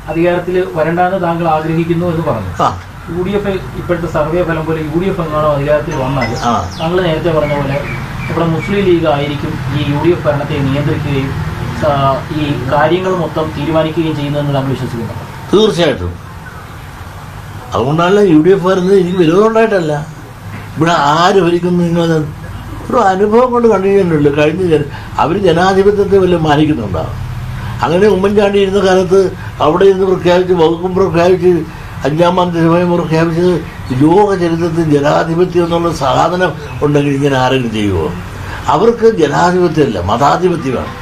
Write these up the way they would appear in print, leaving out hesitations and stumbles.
അധികാരത്തിൽ വരണ്ടാന്ന് താങ്കൾ ആഗ്രഹിക്കുന്നു എന്ന് പറഞ്ഞു. UDF ഇപ്പോഴത്തെ സർവേ ഫലം പോലെ UDF എങ്ങാണോ അധികാരത്തിൽ വന്നാൽ താങ്കൾ നേരത്തെ പറഞ്ഞ പോലെ ഇവിടെ മുസ്ലിം ലീഗ് ആയിരിക്കും ഈ UDF ഭരണത്തെ നിയന്ത്രിക്കുകയും ഈ കാര്യങ്ങൾ മൊത്തം തീരുമാനിക്കുകയും ചെയ്യുന്നതെന്ന് താങ്കൾ വിശ്വസിക്കുന്നു? തീർച്ചയായിട്ടും. അതുകൊണ്ടല്ല UDF വരുന്നത്. എനിക്ക് വിരോധമുണ്ടായിട്ടല്ല. ഇവിടെ ആര് ഭരിക്കുന്നു? നിങ്ങൾ ഒരു അനുഭവം കൊണ്ട് കണ്ടിട്ടുണ്ടല്ലോ. അവർ ജനാധിപത്യത്തെ വല്ല മാനിക്കുന്നുണ്ടാവും. അങ്ങനെ ഉമ്മൻചാണ്ടി ഇരുന്ന കാലത്ത് അവിടെ ഇരുന്ന് പ്രഖ്യാപിച്ച് വകുപ്പും പ്രഖ്യാപിച്ച് 5ാം മന്ത്രിസഭയും പ്രഖ്യാപിച്ചത് ലോക ചരിത്രത്തിൽ ജനാധിപത്യം എന്നുള്ള സാധനം ഉണ്ടെങ്കിൽ ഇങ്ങനെ ആരെങ്കിലും ചെയ്യുമോ? അവർക്ക് ജനാധിപത്യമല്ല, മതാധിപത്യമാണ്.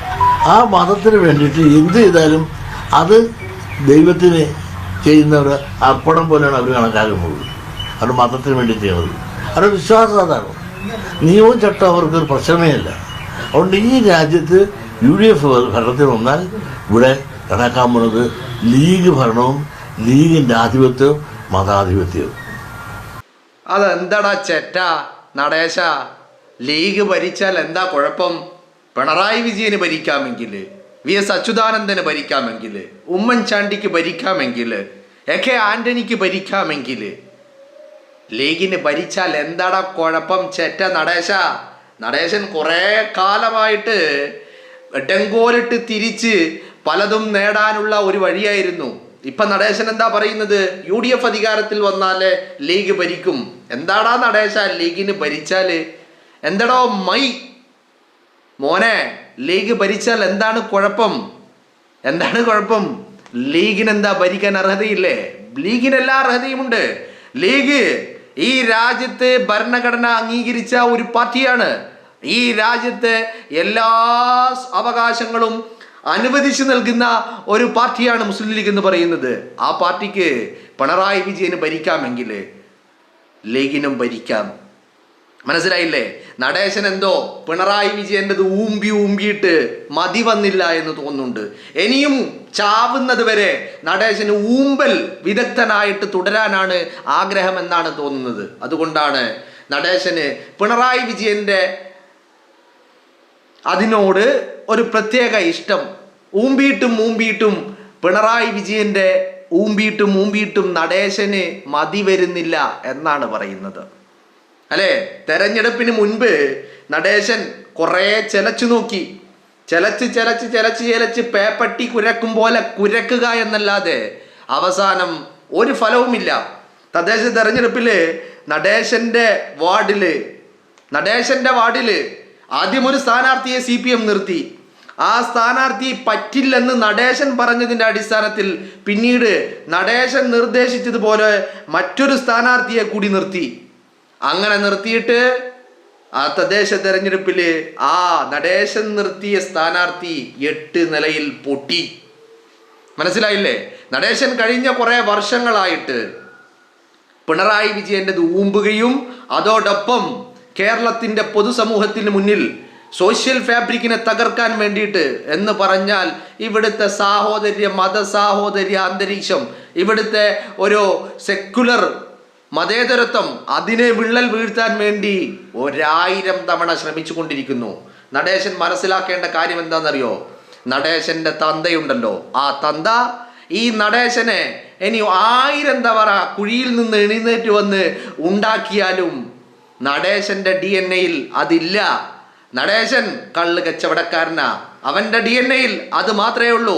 ആ മതത്തിന് വേണ്ടിയിട്ട് എന്ത് ചെയ്താലും അത് ദൈവത്തിന് ചെയ്യുന്നവർ അർപ്പണം പോലെയാണ് അവർ കണക്കാക്കുന്നത്. അവർ മതത്തിന് വേണ്ടി ചെയ്യുന്നത്. അവരുടെ വിശ്വാസം അതാണ്. നിയമവും ചട്ടം അവർക്കൊരു പ്രശ്നമേ അല്ല. അതുകൊണ്ട് ഈ രാജ്യത്ത് UDF ഭരണത്തിൽ വന്നാൽ ഇവിടെ കണക്കാൻ പോകുന്നത് ലീഗ് ഭരണവും ലീഗിൻ്റെ ആധിപത്യവും മതാധിപത്യവും. അതെന്താടാ ചെറ്റ നടേശ? ലീഗ് ഭരിച്ചാൽ എന്താ കുഴപ്പം? പിണറായി വിജയന് ഭരിക്കാമെങ്കിൽ, VS അച്യുതാനന്ദന് ഭരിക്കാമെങ്കിൽ, ഉമ്മൻചാണ്ടിക്ക് ഭരിക്കാമെങ്കിൽ, AK ആന്റണിക്ക് ഭരിക്കാമെങ്കിൽ ലീഗിന് ഭരിച്ചാൽ എന്താടാ കുഴപ്പം ചെറ്റ നടേശ? നടേശൻ കുറേ കാലമായിട്ട് ഡെങ്കോലിട്ട് തിരിച്ച് പലതും നേടാനുള്ള ഒരു വഴിയായിരുന്നു. ഇപ്പം നടേശൻ എന്താ പറയുന്നത്? UDF അധികാരത്തിൽ വന്നാലേ ലീഗ് ഭരിക്കും. എന്താടാ നടേശ ലീഗിന് ഭരിച്ചാൽ? എന്താടോ മോനെ, ലീഗ് ഭരിച്ചാൽ എന്താണ് കുഴപ്പം? എന്താണ് കുഴപ്പം? ലീഗിനെന്താ ഭരിക്കാൻ അർഹതയില്ലേ? ലീഗിന് എല്ലാ അർഹതയുമുണ്ട്. ലീഗ് ഈ രാജ്യത്ത് ഭരണഘടന അംഗീകരിച്ച ഒരു പാർട്ടിയാണ്. ഈ രാജ്യത്തെ എല്ലാ അവകാശങ്ങളും അനുവദിച്ചു നൽകുന്ന ഒരു പാർട്ടിയാണ് മുസ്ലിം ലീഗ് എന്ന് പറയുന്നത്. ആ പാർട്ടിക്ക് പിണറായി വിജയന് ഭരിക്കാമെങ്കിൽ ലീഗിനും ഭരിക്കാം. മനസ്സിലായില്ലേ? നടേശൻ എന്തോ പിണറായി വിജയൻ്റെത് ഊമ്പിയിട്ട് മതി വന്നില്ല എന്ന് തോന്നുന്നുണ്ട്. ഇനിയും ചാവുന്നത് വരെ നടേശന് ഊമ്പൽ വിദഗ്ധനായിട്ട് തുടരാനാണ് ആഗ്രഹം എന്നാണ് തോന്നുന്നത്. അതുകൊണ്ടാണ് നടേശന് പിണറായി വിജയൻ്റെ അതിനോട് ഒരു പ്രത്യേക ഇഷ്ടം. ഊമ്പിയിട്ടും പിണറായി വിജയൻ്റെ ഊമ്പിയിട്ടും നടേശന് മതി വരുന്നില്ല എന്നാണ് പറയുന്നത്. അല്ലേ? തെരഞ്ഞെടുപ്പിന് മുൻപ് നടേശൻ കുറേ ചെലച്ചു നോക്കി. ചെലച്ച് പേപ്പട്ടി കുരക്കും പോലെ കുരക്കുക എന്നല്ലാതെ അവസാനം ഒരു ഫലവുമില്ല. തദ്ദേശ തെരഞ്ഞെടുപ്പിൽ നടേശൻ്റെ വാർഡില് ആദ്യം ഒരു സ്ഥാനാർത്ഥിയെ CPM നിർത്തി. ആ സ്ഥാനാർത്ഥി പറ്റില്ലെന്ന് നടേശൻ പറഞ്ഞതിൻ്റെ അടിസ്ഥാനത്തിൽ പിന്നീട് നടേശൻ നിർദ്ദേശിച്ചതുപോലെ മറ്റൊരു സ്ഥാനാർത്ഥിയെ കൂടി നിർത്തി. അങ്ങനെ നിർത്തിയിട്ട് ആ തദ്ദേശ തെരഞ്ഞെടുപ്പിൽ ആ നടേശൻ നിർത്തിയ സ്ഥാനാർത്ഥി 8 നിലയിൽ പൊട്ടി. മനസ്സിലായില്ലേ? നടേശൻ കഴിഞ്ഞ കുറേ വർഷങ്ങളായിട്ട് പിണറായി വിജയൻ്റെത് ഊമ്പുകയും അതോടൊപ്പം കേരളത്തിൻ്റെ പൊതുസമൂഹത്തിന് മുന്നിൽ സോഷ്യൽ ഫാബ്രിക്കിനെ തകർക്കാൻ വേണ്ടിയിട്ട് എന്ന് പറഞ്ഞാൽ ഇവിടുത്തെ മതസാഹോദര്യ അന്തരീക്ഷം, ഇവിടുത്തെ ഒരു സെക്കുലർ മതേതരത്വം, അതിനെ വിള്ളൽ വീഴ്ത്താൻ വേണ്ടി 1000 തവണ ശ്രമിച്ചു കൊണ്ടിരിക്കുന്നു. നടേശൻ മനസ്സിലാക്കേണ്ട കാര്യം എന്താണെന്നറിയോ? നടേശൻ്റെ തന്തയുണ്ടല്ലോ, ആ തന്ത ഈ നടേശനെ ഇനി 1000 തവണ കുഴിയിൽ നിന്ന് എഴുന്നേറ്റ് വന്ന് ഉണ്ടാക്കിയാലും നടേശൻ്റെ DNA-യിൽ അതില്ല. നടേശൻ കള്ള് കച്ചവടക്കാരനാ. അവൻ്റെ DNA-യിൽ അത് മാത്രമേ ഉള്ളൂ.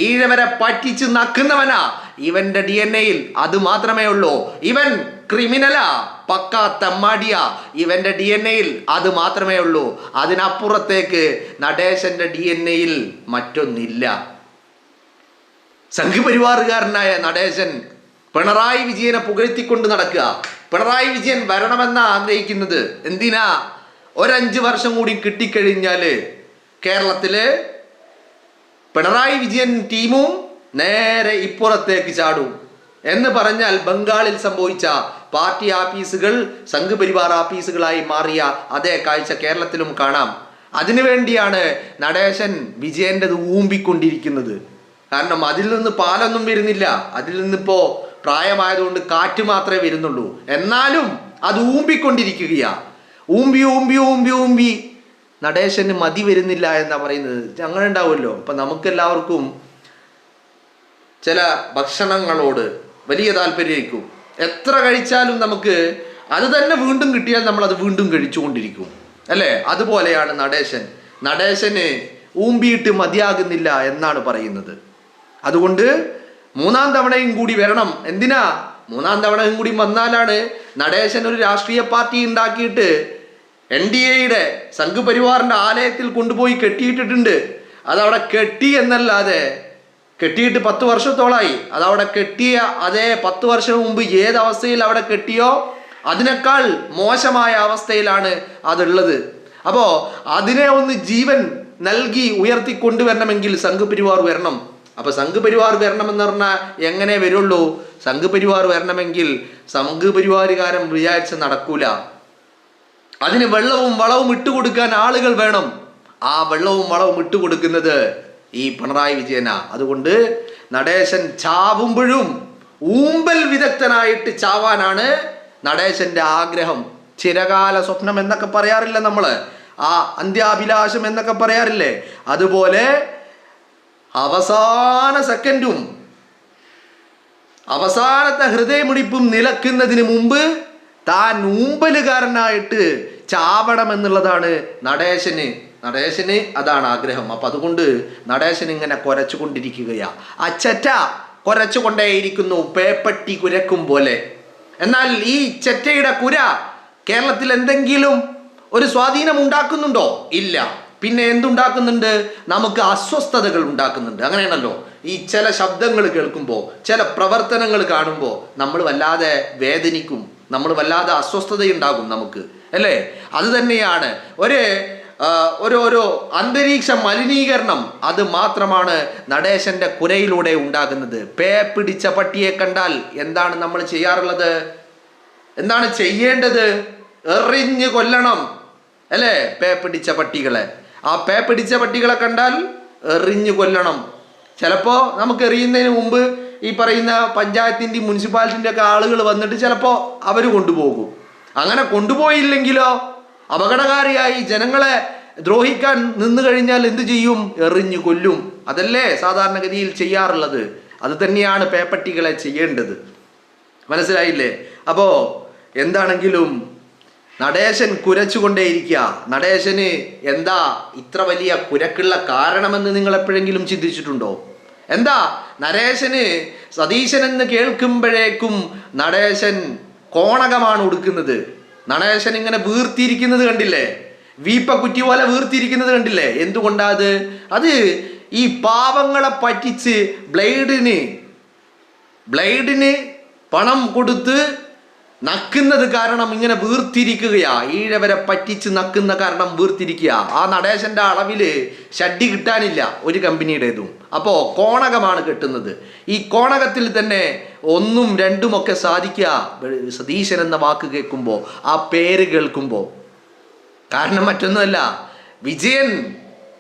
ഈഴവരെ പറ്റിച്ച് നക്കുന്നവനാ. ഇവൻ്റെ DNA-യിൽ അത് മാത്രമേ ഉള്ളൂ. ഇവൻ ക്രിമിനലാ, പക്കാ തെമ്മാടിയാ. ഇവൻ്റെ DNA-യിൽ അത് മാത്രമേ ഉള്ളൂ. അതിനപ്പുറത്തേക്ക് നടേശൻ്റെ DNA-യിൽ മറ്റൊന്നില്ല. സംഘപരിവാറുകാരനായ നടേശൻ പിണറായി വിജയനെ പുകഴ്ത്തിക്കൊണ്ട് നടക്കുക. പിണറായി വിജയൻ വരണമെന്നാ ആഗ്രഹിക്കുന്നത്. എന്തിനാ? 5 വർഷം കൂടി കിട്ടിക്കഴിഞ്ഞാൽ കേരളത്തില് പിണറായി വിജയൻ ടീമും നേരെ ഇപ്പുറത്തേക്ക് ചാടും എന്ന് പറഞ്ഞാൽ ബംഗാളിൽ സംഭവിച്ച പാർട്ടി ആഫീസുകൾ സംഘപരിവാർ ആഫീസുകളായി മാറിയ അതേ കാഴ്ച കേരളത്തിലും കാണാം. അതിനുവേണ്ടിയാണ് നടേശൻ വിജയൻ്റെത് ഊമ്പിക്കൊണ്ടിരിക്കുന്നത്. കാരണം അതിൽ നിന്ന് പാലൊന്നും വരുന്നില്ല. അതിൽ നിന്നിപ്പോ പ്രായമായതുകൊണ്ട് കാറ്റ് മാത്രമേ വരുന്നുള്ളൂ. എന്നാലും അത് ഊമ്പിക്കൊണ്ടിരിക്കുകയാ. ഊമ്പി നടേശന് മതി വരുന്നില്ല എന്നാ പറയുന്നത്. അങ്ങനെ ഉണ്ടാവുമല്ലോ. അപ്പം നമുക്കെല്ലാവർക്കും ചില ഭക്ഷണങ്ങളോട് വലിയ താല്പര്യമായിരിക്കും. എത്ര കഴിച്ചാലും നമുക്ക് അത് തന്നെ വീണ്ടും കിട്ടിയാൽ നമ്മൾ അത് വീണ്ടും കഴിച്ചുകൊണ്ടിരിക്കും, അല്ലേ? അതുപോലെയാണ് നടേശന് ഊമ്പിയിട്ട് മതിയാകുന്നില്ല എന്നാണ് പറയുന്നത്. അതുകൊണ്ട് 3-ാം തവണയും കൂടി വരണം. എന്തിനാ? 3-ാം തവണയും കൂടി വന്നാലാണ് നടേശൻ ഒരു രാഷ്ട്രീയ പാർട്ടി ഉണ്ടാക്കിയിട്ട് NDAയുടെ സംഘ് പരിവാറിന്റെ ആലയത്തിൽ കൊണ്ടുപോയി കെട്ടിയിട്ടിട്ടുണ്ട്. അതവിടെ കെട്ടി എന്നല്ലാതെ കെട്ടിയിട്ട് 10 വർഷത്തോളായി. അതവിടെ കെട്ടിയ അതേ 10 വർഷം മുമ്പ് ഏതവസ്ഥയിൽ അവിടെ കെട്ടിയോ അതിനേക്കാൾ മോശമായ അവസ്ഥയിലാണ് അതുള്ളത്. അപ്പോൾ അതിനെ ഒന്ന് ജീവൻ നൽകി ഉയർത്തിക്കൊണ്ടുവരണമെങ്കിൽ സംഘ് പരിവാർ വരണം. അപ്പൊ സംഘ് പരിവാർ വരണമെന്ന് പറഞ്ഞാൽ എങ്ങനെ വരുള്ളൂ? സംഘ് പരിവാർ വരണമെങ്കിൽ സംഘ് പരിവാറുകാരൻ വിചാരിച്ച് നടക്കൂല. അതിന് വെള്ളവും വളവും ഇട്ടുകൊടുക്കാൻ ആളുകൾ വേണം. ആ വെള്ളവും വളവും ഇട്ടുകൊടുക്കുന്നത് ഈ പിണറായി വിജയനാ. അതുകൊണ്ട് നടേശൻ ചാവുമ്പോഴും ഊമ്പൽ വിദഗ്ധനായിട്ട് ചാവാനാണ് നടേശന്റെ ആഗ്രഹം. ചിരകാല സ്വപ്നം എന്നൊക്കെ പറയാറില്ല നമ്മള്, ആ അന്ത്യാഭിലാഷം എന്നൊക്കെ പറയാറില്ലേ? അതുപോലെ അവസാന സെക്കൻഡും അവസാനത്തെ ഹൃദയമിടിപ്പും നിലക്കുന്നതിന് മുമ്പ് താൻ ഊമ്പലുകാരനായിട്ട് ചാവണമെന്നുള്ളതാണ് നടേശന് അതാണ് ആഗ്രഹം. അപ്പൊ അതുകൊണ്ട് നടേശൻ ഇങ്ങനെ കുരച്ചുകൊണ്ടിരിക്കുകയാ. ആ ചെറ്റ കുരച്ചുകൊണ്ടേയിരിക്കുന്നു പേപ്പട്ടി കുരക്കും പോലെ. എന്നാൽ ഈ ചെറ്റയുടെ കുര കേരളത്തിൽ എന്തെങ്കിലും ഒരു സ്വാധീനം ഉണ്ടാക്കുന്നുണ്ടോ? ഇല്ല. പിന്നെ എന്തുണ്ടാക്കുന്നുണ്ട്? നമുക്ക് അസ്വസ്ഥതകൾ ഉണ്ടാക്കുന്നുണ്ട്. അങ്ങനെയാണല്ലോ, ഈ ചില ശബ്ദങ്ങൾ കേൾക്കുമ്പോൾ, ചില പ്രവർത്തനങ്ങൾ കാണുമ്പോൾ നമ്മൾ വല്ലാതെ വേദനിക്കും, നമ്മൾ വല്ലാതെ അസ്വസ്ഥതയുണ്ടാകും നമുക്ക്, അല്ലേ? അത് തന്നെയാണ് ഓരോ അന്തരീക്ഷ മലിനീകരണം. അത് മാത്രമാണ് നടേശന്റെ കുരയിലൂടെ ഉണ്ടാകുന്നത്. പേ പിടിച്ച പട്ടിയെ കണ്ടാൽ എന്താണ് നമ്മൾ ചെയ്യാറുള്ളത്? എന്താണ് ചെയ്യേണ്ടത്? എറിഞ്ഞു കൊല്ലണം, അല്ലേ? പേ പിടിച്ച പട്ടികളെ, ആ പേ പിടിച്ച പട്ടികളെ കണ്ടാൽ എറിഞ്ഞു കൊല്ലണം. ചിലപ്പോൾ നമുക്ക് എറിയുന്നതിന് മുമ്പ് ഈ പറയുന്ന പഞ്ചായത്തിൻ്റെയും മുനിസിപ്പാലിറ്റിൻ്റെ ഒക്കെ ആളുകൾ വന്നിട്ട് ചിലപ്പോൾ അവർ കൊണ്ടുപോകും. അങ്ങനെ കൊണ്ടുപോയില്ലെങ്കിലോ അപകടകാരിയായി ജനങ്ങളെ ദ്രോഹിക്കാൻ നിന്നു കഴിഞ്ഞാൽ എന്തു ചെയ്യും? എറിഞ്ഞു കൊല്ലും. അതല്ലേ സാധാരണഗതിയിൽ ചെയ്യാറുള്ളത്. അത് തന്നെയാണ് പേപ്പട്ടികളെ ചെയ്യേണ്ടത്. മനസ്സിലായില്ലേ? അപ്പോൾ എന്താണെങ്കിലും നടേശൻ കുരച്ചുകൊണ്ടേയിരിക്കുക. നടേശന് എന്താ ഇത്ര വലിയ കുരക്കുള്ള കാരണമെന്ന് നിങ്ങൾ എപ്പോഴെങ്കിലും ചിന്തിച്ചിട്ടുണ്ടോ? എന്താ നടേശന് സതീശൻ എന്ന് കേൾക്കുമ്പോഴേക്കും നടേശൻ കോണകമാണ് ഉടുക്കുന്നത്. നടേശൻ ഇങ്ങനെ വീർത്തിരിക്കുന്നത് കണ്ടില്ലേ? വീപ്പക്കുറ്റി പോലെ വീർത്തിരിക്കുന്നത് കണ്ടില്ലേ? എന്തുകൊണ്ടാ അത് ഈ പാവങ്ങളെ പറ്റിച്ച് ബ്ലേഡിന് പണം കൊടുത്ത് നക്കുന്നത് കാരണം ഇങ്ങനെ വീർത്തിരിക്കുകയാ. ഈഴവരെ പറ്റിച്ച് നക്കുന്ന കാരണം വീർത്തിരിക്കുക. ആ നടേശന്റെ അളവില് ഷഡ്ഡി കിട്ടാനില്ല ഒരു കമ്പനിയുടേതും. അപ്പോ കോണകമാണ് കെട്ടുന്നത്. ഈ കോണകത്തിൽ തന്നെ 1ഉം 2ഉം ഒക്കെ സാധിക്കുക സതീശൻ എന്ന വാക്ക് കേൾക്കുമ്പോ, ആ പേര് കേൾക്കുമ്പോ. കാരണം മറ്റൊന്നുമല്ല, വിജയൻ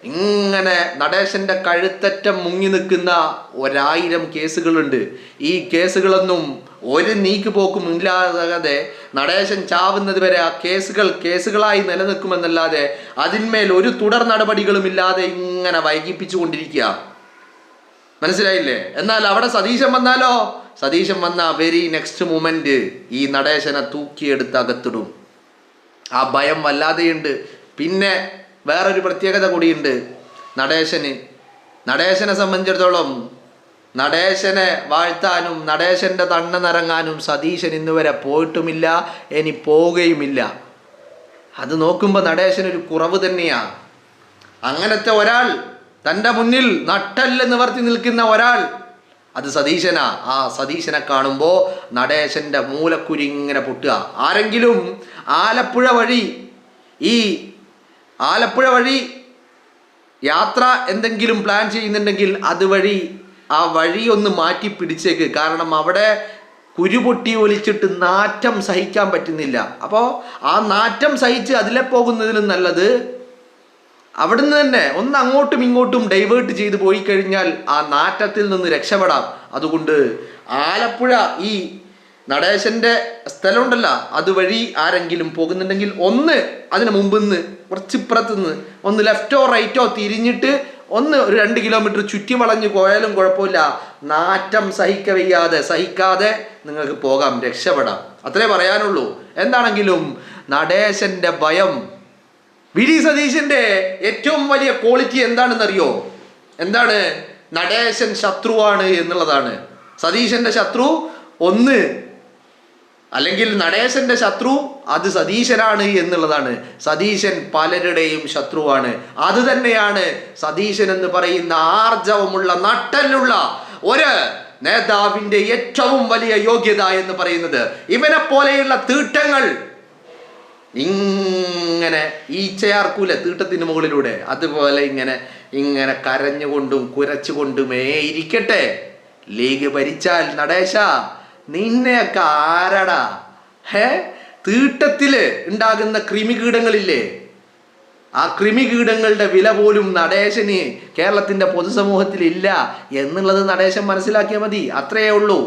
ഇങ്ങനെ നടേശന്റെ കഴുത്തറ്റം മുങ്ങി നിൽക്കുന്ന 1000 കേസുകളുണ്ട്. ഈ കേസുകളൊന്നും ഒരു നീക്ക് പോക്കും ഇല്ലാതെ നടേശൻ ചാവുന്നത് വരെ ആ കേസുകളായി നിലനിൽക്കുമെന്നല്ലാതെ അതിന്മേൽ ഒരു തുടർ നടപടികളും ഇല്ലാതെ ഇങ്ങനെ വൈകിപ്പിച്ചു കൊണ്ടിരിക്കുക. മനസ്സിലായില്ലേ? എന്നാൽ അവിടെ സതീശൻ വന്നാലോ? സതീശൻ വന്ന വെരി നെക്സ്റ്റ് മൊമെന്റ് ഈ നടേശനെ തൂക്കിയെടുത്ത് അകത്തിടും. ആ ഭയം വല്ലാതെയുണ്ട്. പിന്നെ വേറൊരു പ്രത്യേകത കൂടിയുണ്ട് നടേശനെ സംബന്ധിച്ചിടത്തോളം. നടേശനെ വാഴ്ത്താനും നടേശന്റെ തണ്ണ നിറങ്ങാനും സതീശൻ ഇന്നുവരെ പോയിട്ടുമില്ല, ഇനി പോവുകയുമില്ല. അത് നോക്കുമ്പോൾ നടേശനൊരു കുറവ് തന്നെയാണ്. അങ്ങനത്തെ ഒരാൾ തൻ്റെ മുന്നിൽ നട്ടല് നിവർത്തി നിൽക്കുന്ന ഒരാൾ, അത് സതീശനാ. ആ സതീശനെ കാണുമ്പോൾ നടേശന്റെ മൂലക്കുരി ഇങ്ങനെ പൊട്ടുക. ആരെങ്കിലും ആലപ്പുഴ വഴി യാത്ര എന്തെങ്കിലും പ്ലാൻ ചെയ്യുന്നുണ്ടെങ്കിൽ അതുവഴി ആ വഴി ഒന്ന് മാറ്റി പിടിച്ചേക്ക്. കാരണം അവിടെ കുരുപൊട്ടി ഒലിച്ചിട്ട് നാറ്റം സഹിക്കാൻ പറ്റുന്നില്ല. അപ്പോൾ ആ നാറ്റം സഹിച്ച് അതിലെ പോകുന്നതിലും നല്ലത് അവിടുന്ന് തന്നെ ഒന്ന് അങ്ങോട്ടും ഇങ്ങോട്ടും ഡൈവേർട്ട് ചെയ്ത് പോയി കഴിഞ്ഞാൽ ആ നാറ്റത്തിൽ നിന്ന് രക്ഷപ്പെടാം. അതുകൊണ്ട് ആലപ്പുഴ ഈ നടേശന്റെ സ്ഥലമുണ്ടല്ല, അതുവഴി ആരെങ്കിലും പോകുന്നുണ്ടെങ്കിൽ ഒന്ന് അതിന് മുമ്പിന്ന് കുറച്ചിപ്പുറത്തുനിന്ന് ഒന്ന് ലെഫ്റ്റോ റൈറ്റോ തിരിഞ്ഞിട്ട് ഒന്ന് ഒരു 2 കിലോമീറ്റർ ചുറ്റി വളഞ്ഞ് പോയാലും കുഴപ്പമില്ല, നാറ്റം സഹിക്കാതെ നിങ്ങൾക്ക് പോകാം, രക്ഷപ്പെടാം. അത്രേ പറയാനുള്ളൂ. എന്താണെങ്കിലും നടേശന്റെ ഭയം, വി.ഡി. സതീശന്റെ ഏറ്റവും വലിയ ക്വാളിറ്റി എന്താണെന്നറിയോ? എന്താണ്? നടേശൻ ശത്രുവാണ് എന്നുള്ളതാണ്. സതീശന്റെ ശത്രു ഒന്ന്, അല്ലെങ്കിൽ നടേശന്റെ ശത്രു അത് സതീശനാണ് എന്നുള്ളതാണ്. സതീശൻ പലരുടെയും ശത്രുവാണ്. അത് തന്നെയാണ് സതീശൻ എന്ന് പറയുന്ന ആർജവമുള്ള നട്ടലുള്ള ഒരു നേതാവിന്റെ ഏറ്റവും വലിയ യോഗ്യത എന്ന് പറയുന്നത്. ഇവനെ പോലെയുള്ള തീട്ടങ്ങൾ ഇങ്ങനെ ഈച്ചയാർക്കൂല തീട്ടത്തിന് മുകളിലൂടെ, അതുപോലെ ഇങ്ങനെ കരഞ്ഞുകൊണ്ടും കുരച്ചുകൊണ്ടുമേ ഇരിക്കട്ടെ. ലീഗ് ഭരിച്ചാൽ നടേശ നിന്നെയൊക്കെ ആരടാ? തീട്ടത്തില് ഉണ്ടാകുന്ന കൃമികീടങ്ങളില്ലേ, ആ കൃമികീടങ്ങളുടെ വില പോലും നടേശന് കേരളത്തിന്റെ പൊതുസമൂഹത്തിൽ ഇല്ല എന്നുള്ളത് നടേശൻ മനസ്സിലാക്കിയാൽ മതി. അത്രയേ ഉള്ളൂ.